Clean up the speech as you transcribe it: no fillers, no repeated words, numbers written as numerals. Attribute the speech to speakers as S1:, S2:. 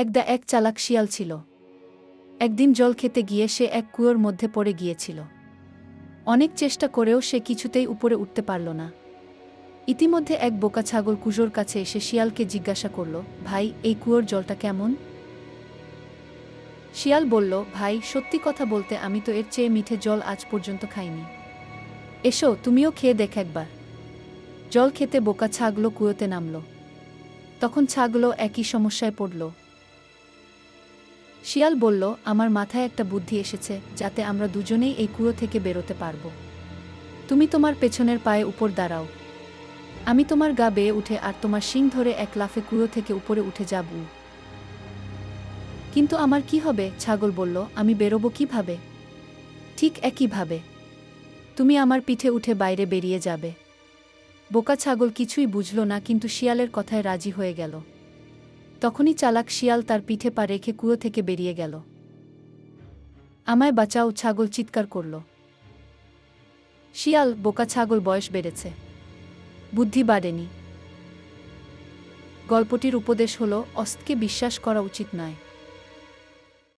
S1: এক চালাক শিয়াল ছিল। একদিন জল খেতে গিয়ে সে এক কুয়োর মধ্যে পড়ে গিয়েছিল। অনেক চেষ্টা করেও সে কিছুতেই উপরে উঠতে পারল না। ইতিমধ্যে এক বোকা ছাগল কুয়োর কাছে এসে শিয়ালকে জিজ্ঞাসা করল, ভাই, এই কুয়োর জলটা কেমন? শিয়াল বলল, ভাই, সত্যি কথা বলতে আমি তো এর চেয়ে মিঠে জল আজ পর্যন্ত খাইনি। এসো, তুমিও খেয়ে দেখ একবার। জল খেতে বোকা ছাগল কুয়োতে নামল। তখন ছাগলও একই সমস্যায় পড়ল। শিয়াল বলল, আমার মাথায় একটা বুদ্ধি এসেছে, যাতে আমরা দুজনেই এই কুয়ো থেকে বেরোতে পারব। তুমি তোমার পেছনের পায়ে উপর দাঁড়াও। আমি তোমার গা বেয়ে উঠে আর তোমার শিং ধরে এক লাফে কুয়ো থেকে উপরে উঠে যাব। কিন্তু আমার কি হবে? ছাগল বলল, আমি বেরোব কিভাবে? ঠিক একইভাবে তুমি আমার পিঠে উঠে বাইরে বেরিয়ে যাবে। বোকা ছাগল কিছুই বুঝল না, কিন্তু শিয়ালের কথায় রাজি হয়ে গেল। তখনই চালাক শিয়াল তার পিঠে পা রেখে কুয়ো থেকে বেরিয়ে গেল। আমায় বাঁচাও, ছাগল চিৎকার করল। শিয়াল, বোকা ছাগল, বয়স বেড়েছে, বুদ্ধি বাড়েনি। গল্পটির উপদেশ হল, অস্ত্রকে বিশ্বাস করা উচিত নয়।